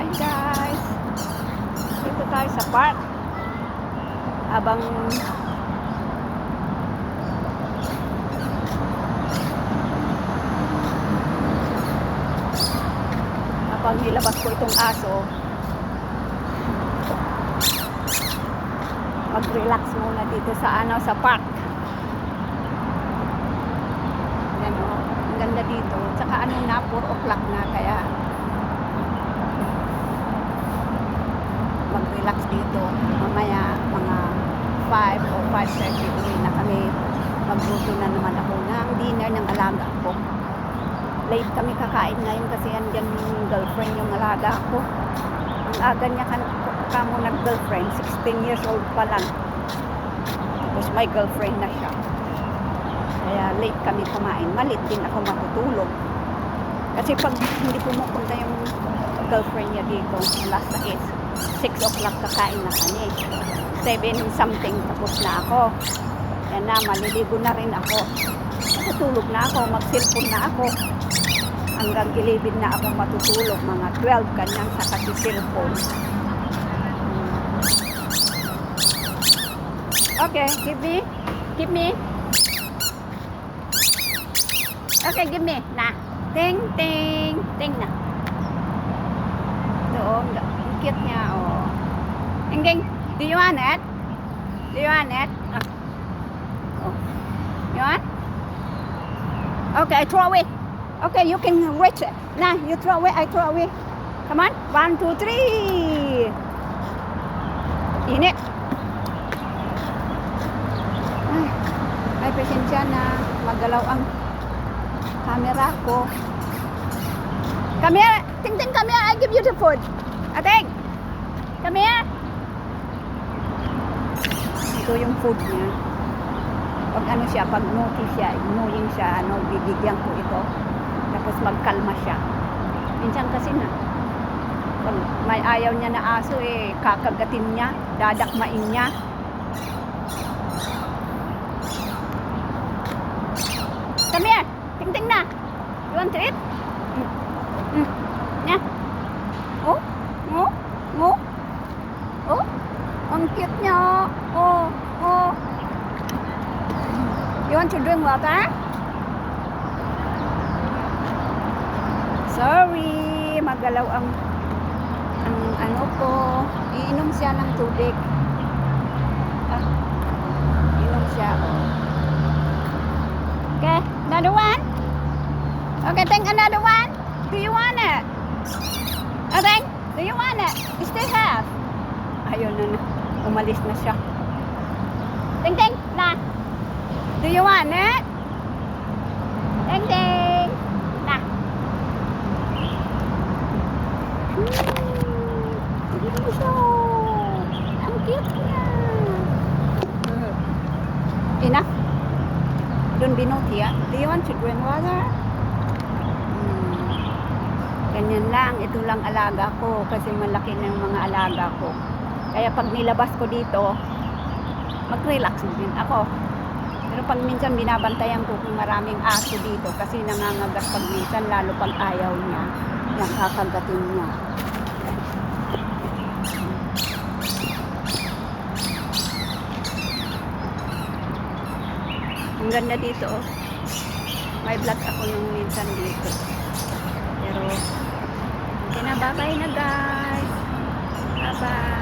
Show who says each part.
Speaker 1: Hi guys, dito tayo sa park habang nilabas ko itong aso, mag-relax muna dito sa sa park. Yan o, ang ganda dito. Tsaka na, 4 o'clock na, kaya mag-relax dito. Mamaya mga 5 o 5:30 uwi na kami. Magluto na naman ako ng dinner ng alaga ko. Late kami kakain ngayon kasi andyan yung girlfriend yung alaga ko. Ang aga niya kamo nag-girlfriend, 16 years old pa lang. Tapos may girlfriend na siya. Kaya late kami kumain. Malit din ako matutulog. Kasi pag hindi pumupunta yung girlfriend niya dito, alas 6 o'clock kakain na kami. 7 something tapos na ako. Yan na, maliligo na rin ako. Matutulog na ako, mag-cellphone na ako. Hanggang 11 na ako matutulog, mga 12 ganyan sa kasi-cellphone. Okay, give me. Okay, give me. Na. Ting, ting. Ting na. Doon, ang cute niya, oh. Engeng, do you want it? Do you want it? Oh. You want? Okay, I throw away. Okay, you can reach it. Nah, you throw away, I throw away. Come on. 1, 2, 3. Init. Ay, pasensya na. Magalaw ang camera ko. Come here. Ting, ting, come here. I give you the food. Ating. Come here. Ito yung food niya. Pag ano siya, pag naughty siya, annoying siya, bibigyan ko ito. Tapos magkalma siya. Minsan kasi na, pag may ayaw niya na aso, kakagatin niya, dadakmain niya. Come here! Ting-ting na! You want to eat? Nya? Oh? Oh? Oh? Oh? Ang cute niya! Oh? Oh? You want to drink water? Sorry, magalaw ang ano ko. Iinom siya ng tubig. Iinom siya. Okay, another one. Okay, take another one. Do you want it? Okay, do you want it? You still have. Ayun na. Umalis na siya. Ting ting na. Do you want it? Ting ting na. Hindi mo siya. Ang cute niya. Enough. Don't be naughty, ah. Do you want to drink water? Ganyan lang. Ito lang alaga ko kasi malaki na yung mga alaga ko. Kaya pag nilabas ko dito, mag-relax din ako. Pero pag minsan binabantayan ko kung maraming aso dito kasi nangangagat pag minsan, lalo pag ayaw niya, yung kakagatin niya. Ang ganda dito, oh. May vlog ako nung minsan dito. Pero, okay na, bye-bye na guys. Bye-bye.